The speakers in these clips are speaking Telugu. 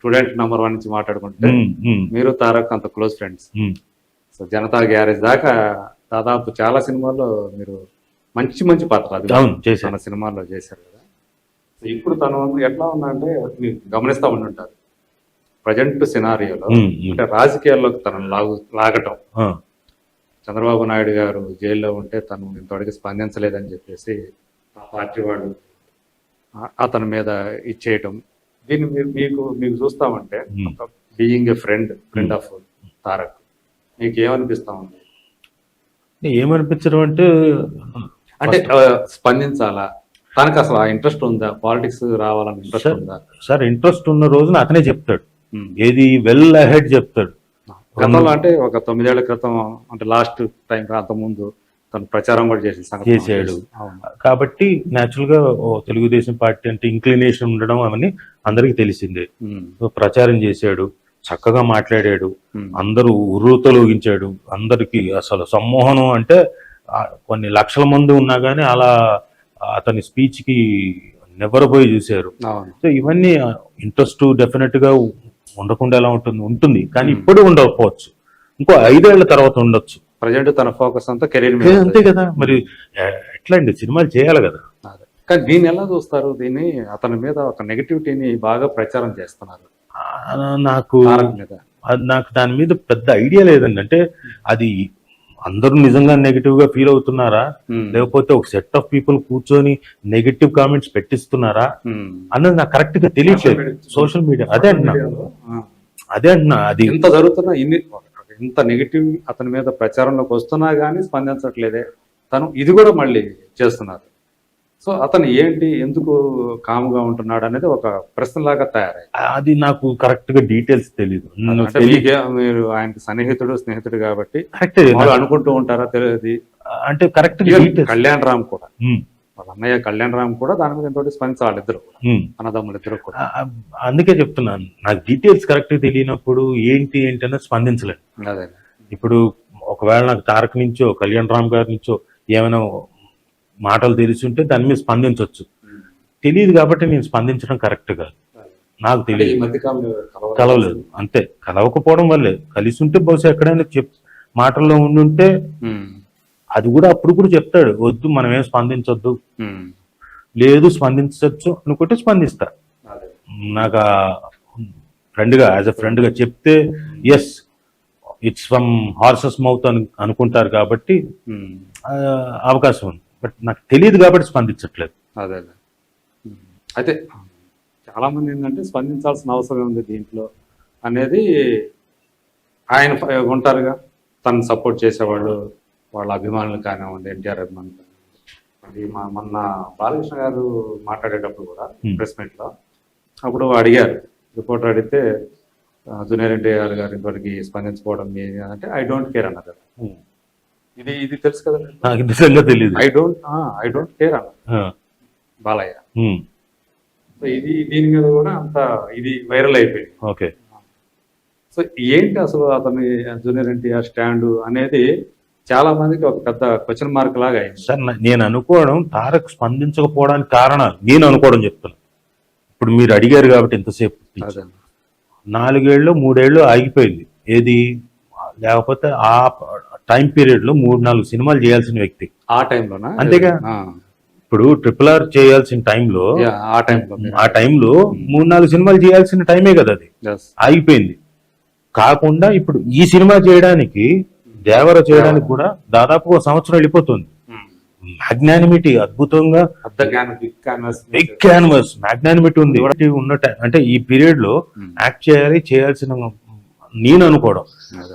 స్టూడెంట్ నంబర్ 1 నుంచి మాట్లాడుకుంటే మీరు తారక్ అంత close friends. So Janata garage దాకా దాదాపు చాలా సినిమాల్లో మీరు మంచి మంచి పాత్ర మన సినిమాల్లో చేశారు కదా. సో ఇప్పుడు తను ఎట్లా ఉందంటే మీరు గమనిస్తూ ఉండుంటారు ప్రజెంట్ సినారియోలో, అంటే రాజకీయాల్లోకి తనను లాగటం. చంద్రబాబు నాయుడు గారు జైల్లో ఉంటే తను ఇంతవరకు స్పందించలేదని చెప్పేసి ఆ పార్టీ వాళ్ళు అతని మీద ఇచ్చేయటం. దీన్ని మీకు చూస్తామంటే being a friend of Tarak, మీకు ఏమనిపిస్తా ఉంది? ఏమనిపించడం అంటే స్పందించాలా, తనకు అసలు ఆ ఇంట్రెస్ట్ ఉందా, పాలిటిక్స్ రావాలని ఇంట్రెస్ట్ ఉందా? సార్ ఇంట్రెస్ట్ ఉన్న రోజున అతనే చెప్తాడు, ఏది వెల్ అహెడ్ చెప్తాడు. గతంలో అంటే ఒక 9 ఏళ్ల క్రితం, అంటే లాస్ట్ టైం అంత ముందు తను ప్రచారం కూడా చేసాడు కాబట్టి న్యాచురల్ గా తెలుగుదేశం పార్టీ అంటే ఇంక్లినేషన్ ఉండడం అవన్నీ అందరికి తెలిసిందే. ప్రచారం చేశాడు, చక్కగా మాట్లాడాడు, అందరూ ఉర్రూతలోగించాడు, అందరికి అసలు సమ్మోహనం అంటే కొన్ని లక్షల మంది ఉన్నా కానీ అలా అతని స్పీచ్ కి నివ్వరపోయి చూశారు. సో ఇవన్నీ ఇంట్రెస్ట్ డెఫినెట్ గా ఉండకుండా ఎలా ఉంటుంది కానీ ఇప్పుడు ఉండకపోవచ్చు, ఇంకో 5 ఏళ్ల తర్వాత ఉండొచ్చు. ప్రజెంట్ తన ఫోకస్ అంతా కెరీర్ మీద, అంతే కదా. మరి ఎట్లా అండి, సినిమాలు చేయాలి కదా. కానీ దీన్ని ఎలా చూస్తారు? దీన్ని అతని మీద ఒక నెగటివిటీని బాగా ప్రచారం చేస్తున్నారు. నాకు దాని మీద పెద్ద ఐడియా లేదండి. అంటే అది అందరూ నిజంగా నెగిటివ్ గా ఫీల్ అవుతున్నారా, లేకపోతే ఒక సెట్ ఆఫ్ పీపుల్ కూర్చొని నెగిటివ్ కామెంట్స్ పెట్టిస్తున్నారా అన్నది నాకు కరెక్ట్ గా తెలియట్లేదు. సోషల్ మీడియా అదే అంటున్నా అది ఇంత జరుగుతున్నా, ఇంత నెగిటివ్ అతని మీద ప్రచారంలోకి వస్తున్నా కానీ స్పందించట్లేదే. తను ఇది కూడా మళ్ళీ చేస్తున్నారు. సో అతను ఏంటి, ఎందుకు కామ్గా ఉంటున్నాడు అనేది ఒక ప్రశ్నలాగా తయారై, అది నాకు కరెక్ట్ గా డీటెయిల్స్ తెలియదు. మీరు ఆయనకి స్నేహితుడు కాబట్టి అనుకుంటూ ఉంటారా తెలియదు. అంటే కరెక్ట్ కళ్యాణ్ రామ్ కూడా, వాళ్ళ అన్నయ్య కళ్యాణ్ రామ్ కూడా దాని మీద ఎంతో స్పందించాలి, వాళ్ళిద్దరు అన్నదమ్ములు ఇద్దరు కూడా. అందుకే చెప్తున్నాను, నాకు డీటెయిల్స్ కరెక్ట్ తెలియనప్పుడు ఏంటి అనేది స్పందించలేదు. అదే ఇప్పుడు ఒకవేళ నాకు తారక్ నుంచో కళ్యాణ్ రామ్ గారి నుంచో ఏమైనా మాటలు తెలిసి ఉంటే దాని మీద స్పందించవచ్చు. తెలియదు కాబట్టి నేను స్పందించడం కరెక్ట్ కాదు. నాకు తెలియదు, కలవలేదు అంతే. కలవకపోవడం వల్లే, కలిసి ఉంటే బహుశా ఎక్కడైనా మాటల్లో ఉండుంటే అది కూడా అప్పుడు కూడా చెప్తాడు, వద్దు మనం ఏం స్పందించొద్దు, లేదు స్పందించవచ్చు అనుకుంటే స్పందిస్తా. నాకు ఫ్రెండ్గా యాజ్ అ ఫ్రెండ్గా చెప్తే as it's from horse's mouth అని అనుకుంటారు కాబట్టి అవకాశం ఉంది. బట్ నాకు తెలియదు కాబట్టి స్పందించట్లేదు. అదే అయితే చాలా మంది ఏంటంటే స్పందించాల్సిన అవసరం ఉంది దీంట్లో అనేది, ఆయన ఉంటారుగా తను సపోర్ట్ చేసేవాళ్ళు, వాళ్ళ అభిమానులు కానివ్వండి, ఎన్టీఆర్ అభిమానులు కానివ్వండి. మొన్న బాలకృష్ణ గారు మాట్లాడేటప్పుడు కూడా ప్రెస్ మీట్ లో అప్పుడు అడిగారు, రిపోర్టర్ అడిగితే జూనియర్ ఎన్టీఆర్ గారి ఇంతవరకు స్పందించుకోవడం అంటే ఐ డోంట్ కేర్ అన్నారు. ఇది తెలుసు కదా, నాకు నిజంగా తెలియదు. ఐ డోంట్ కేర్ అన్నారు బాలయ్య. సో దీని మీద కూడా అంత ఇది వైరల్ అయిపోయింది. ఓకే. సో ఏంటి అసలు అతని జూనియర్ ఎన్టీఆర్ స్టాండ్ అనేది చాలా మందికి ఒక పెద్ద క్వశ్చన్ మార్క్ లాగా అయింది. సార్ నేను అనుకోవడం తారక్ స్పందించకపోవడానికి కారణాలు నేను అనుకోవడం చెప్తాను. ఇప్పుడు మీరు అడిగారు కాబట్టి ఎంతసేపు 4 ఏళ్ళు 3 ఏళ్ళు ఆగిపోయింది ఏది, లేకపోతే ఆ టైం పీరియడ్ లో 3-4 సినిమాలు చేయాల్సిన వ్యక్తి ఆ టైంలోనా? అంతేగా. ఇప్పుడు RRR చేయాల్సిన టైంలో ఆ టైంలో 3-4 సినిమాలు చేయాల్సిన టైమే కదా, అది ఆగిపోయింది. కాకుండా ఇప్పుడు ఈ సినిమా చేయడానికి, దేవర చేయడానికి కూడా దాదాపు 1 సంవత్సరం వెళ్ళిపోతుంది. మ్యాగ్నానిమిటీ అద్భుతంగా, బిగ్ క్యాన్వాస్ మ్యాగ్నానిమిటీ ఉంది ఉన్న టైం. అంటే ఈ పీరియడ్ లో యాక్ట్ చేయాల్సిన నేను అనుకోవడం,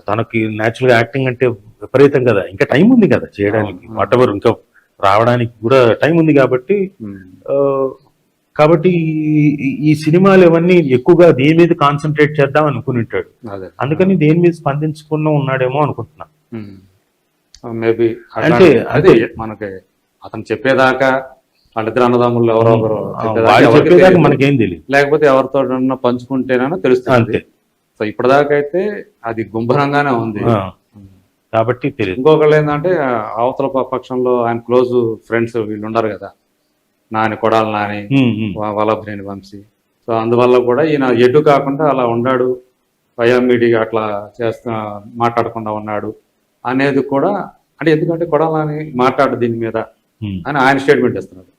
తనకి న్యాచురల్ గా యాక్టింగ్ అంటే విపరీతం కదా, ఇంకా టైం ఉంది కదా చేయడానికి, వాటెవర్ ఇంకా రావడానికి కూడా టైం ఉంది కాబట్టి ఈ సినిమాలు ఇవన్నీ ఎక్కువగా దేని మీద కాన్సన్ట్రేట్ చేద్దాం అనుకుని ఉంటాడు. అందుకని దేని మీద స్పందించకుండా ఉన్నాడేమో అనుకుంటున్నా. మేబీ అంటే అదే మనకి అతను చెప్పేదాకా వాళ్ళిద్దరు అన్నదమ్ములు ఎవరో ఒకరు చెప్పేదాకా మనకేం తెలియదు, లేకపోతే ఎవరితో పంచుకుంటేనైనా తెలుస్తుంది. సో ఇప్పటిదాకా అయితే అది గుంభనంగానే ఉంది కాబట్టి తెలియదు. ఇంకొకళ్ళు ఏంటంటే అవతల పక్షంలో ఆయన క్లోజ్ ఫ్రెండ్స్ వీళ్ళు ఉండరు కదా, నాని, కొడాలి నాని, వల్లభనేని వంశీ. సో సో అందువల్ల కూడా ఈయన ఎటు కాకుండా అలా ఉన్నాడు, మీడియా అట్లా చేస్తా మాట్లాడకుండా ఉన్నాడు అనేది కూడా, అంటే ఎందుకంటే కొడాలని మాట్లాడు దీని మీద అని ఆయన స్టేట్మెంట్ ఇస్తున్నాడు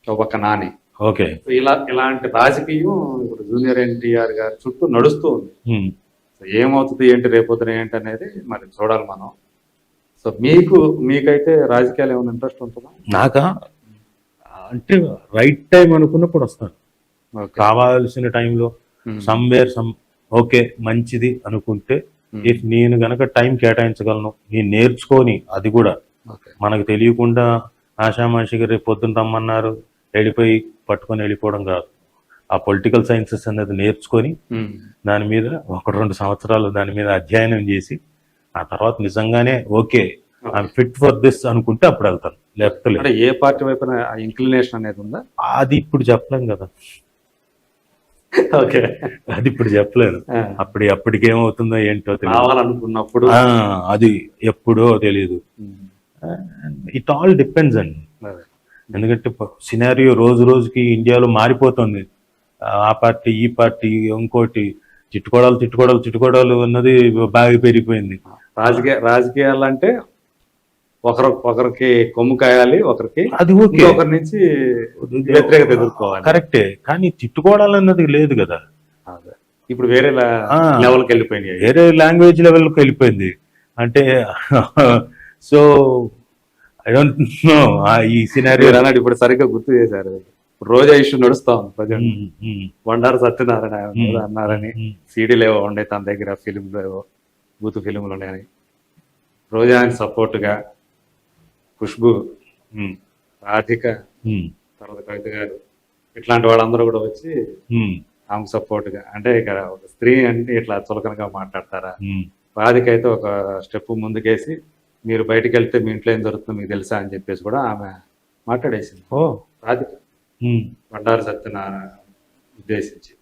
ఒక పక్క నాని. ఓకే, సో ఇలాంటి రాజకీయం ఇప్పుడు జూనియర్ ఎన్టీఆర్ గారి చుట్టూ నడుస్తూ ఉంది. సో ఏమవుతుంది ఏంటి రేపొద్దున ఏంటి అనేది మరి చూడాలి మనం. సో మీకైతే రాజకీయాలు ఏమైనా ఇంట్రెస్ట్ ఉంటుందా? నాకా అంటే రైట్ టైం అనుకున్నప్పుడు వస్తాను, కావాల్సిన టైంలో సమ్వేర్ ఓకే మంచిది అనుకుంటే, ఇఫ్ నేను గనక టైం కేటాయించగలను, నేను నేర్చుకొని, అది కూడా మనకు తెలియకుండా ఆషామాషిగా రేపు పొద్దున్న రమ్మన్నారు వెళ్ళిపోయి పట్టుకొని వెళ్ళిపోవడం కాదు. ఆ పొలిటికల్ సైన్సెస్ అనేది నేర్చుకొని దాని మీద 1-2 సంవత్సరాలు దాని మీద అధ్యయనం చేసి ఆ తర్వాత నిజంగానే okay I'm fit for this అనుకుంటే అప్పుడు వెళ్తాను, లేకపోతే లేదు. ఏ పార్టీ వైపున ఇంక్లినేషన్ అనేది ఉందా? అది ఇప్పుడు చెప్పలేం కదా. ఓకే, అది ఇప్పుడు చెప్పలేను. అప్పటికి ఏమవుతుందో ఏంటో తెలియాలనుకున్నప్పుడు అది ఎప్పుడో తెలియదు. ఇట్ ఆల్ డిపెండ్స్ అండి. ఎందుకంటే సినారియో రోజు రోజుకి ఇండియాలో మారిపోతుంది. ఆ పార్టీ ఈ పార్టీ ఇంకోటి తిట్టుకోవడాలు అన్నది బాగా పెరిగిపోయింది. రాజకీయాలు అంటే ఒకరికి కొమ్ము కాయాలి, ఒకరికి అది ఓకే, ఒకరి నుంచి వ్యతిరేకత ఎదుర్కోవాలి, కరెక్టే. కానీ తిట్టుకోవడాలు అన్నది లేదు కదా. ఇప్పుడు వేరే లెవెల్కి వెళ్ళిపోయింది, వేరే లాంగ్వేజ్ లెవెల్కి వెళ్ళిపోయింది. అంటే సో ఐ డోంట్ నో ఈ సినారియో అన్నాడు. ఇప్పుడు సరిగ్గా గుర్తు చేశారు. రోజా ఇష్యూ నడుస్తా ఉంది ప్రజెంట్. బండారు సత్యనారాయణ అన్నారని సీడీలు ఏవో ఉండే తన దగ్గర, ఫిలింలు ఏవో బూతు ఫిలింలు ఉన్నాయని. రోజా సపోర్ట్ గా ఖుష్బు, రాధిక, తర్వాత కవిత గారు, ఇట్లాంటి వాళ్ళందరూ కూడా వచ్చి ఆమెకు సపోర్ట్ గా, అంటే ఇక ఒక స్త్రీ అంటే ఇట్లా చులకనగా మాట్లాడతారా? రాధిక అయితే ఒక స్టెప్ ముందుకేసి మీరు బయటకు వెళ్తే మీ ఇంట్లో ఏం జరుగుతుందో మీకు తెలుసా అని చెప్పేసి కూడా ఆమె మాట్లాడేసింది. రాధిక బండారు సత్యనారాయణ ఉద్దేశించి.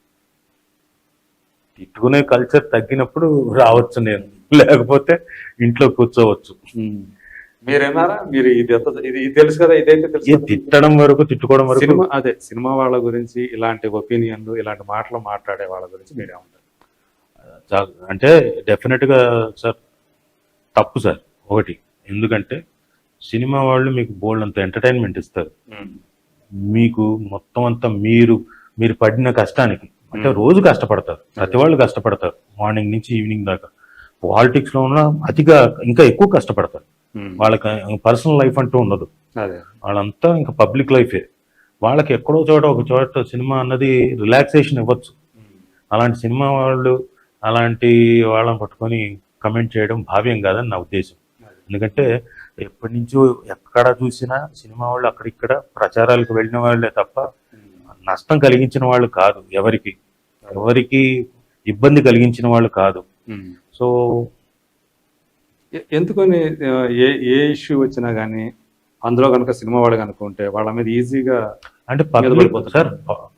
తిట్టుకునే కల్చర్ తగ్గినప్పుడు రావచ్చు నేను, లేకపోతే ఇంట్లో కూర్చోవచ్చు. మీరేనారా? మీరు ఇది తెలుసు కదా, ఇదైతే తెలుసు. తిట్టడం వరకు, తిట్టుకోవడం వరకు. సినిమా వాళ్ళ గురించి ఇలాంటి ఒపీనియన్లు, ఇలాంటి మాటలు మాట్లాడే వాళ్ళ గురించి మీరేమంటారు? అంటే డెఫినెట్ గా సార్ తప్పు సార్. ఒకటి, ఎందుకంటే సినిమా వాళ్ళు మీకు బోల్డ్ అంత ఎంటర్టైన్మెంట్ ఇస్తారు. మీకు మొత్తం అంతా మీరు పడిన కష్టానికి, అంటే రోజు కష్టపడతారు, ప్రతి వాళ్ళు కష్టపడతారు, మార్నింగ్ నుంచి ఈవినింగ్ దాకా. పాలిటిక్స్ లో ఉన్న అతిగా ఇంకా ఎక్కువ కష్టపడతారు. వాళ్ళకి పర్సనల్ లైఫ్ అంటూ ఉండదు, వాళ్ళంతా ఇంకా పబ్లిక్ లైఫే. వాళ్ళకి ఎక్కడో ఒక చోట సినిమా అన్నది రిలాక్సేషన్ ఇవ్వచ్చు. అలాంటి సినిమా వాళ్ళు అలాంటి వాళ్ళని పట్టుకొని కమెంట్ చేయడం భావ్యం కాదని నా ఉద్దేశం. ఎందుకంటే ఎప్పటి నుంచో ఎక్కడ చూసినా సినిమా వాళ్ళు అక్కడిక్కడ ప్రచారాలకు వెళ్ళిన వాళ్ళే తప్ప నష్టం కలిగించిన వాళ్ళు కాదు, ఎవరికి ఇబ్బంది కలిగించిన వాళ్ళు కాదు. సో ఎందుకని ఏ ఇష్యూ వచ్చినా కానీ అందులో కనుక సినిమా వాళ్ళు కనుక ఉంటే వాళ్ళ మీద ఈజీగా, అంటే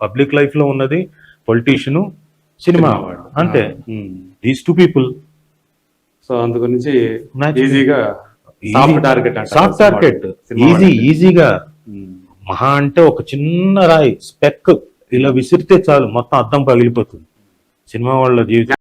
పబ్లిక్ లైఫ్ లో ఉన్నది పొలిటీషియను, సినిమా అంటే దీస్ 2 పీపుల్. సో అందు గురించి ఈజీగా సాఫ్ట్ టార్గెట్, ఈజీగా మహా అంటే ఒక చిన్న రాయి స్పెక్ ఇలా విసిరితే చాలు మొత్తం అద్దం పగిలిపోతుంది. సినిమా వాళ్ళ జీవితం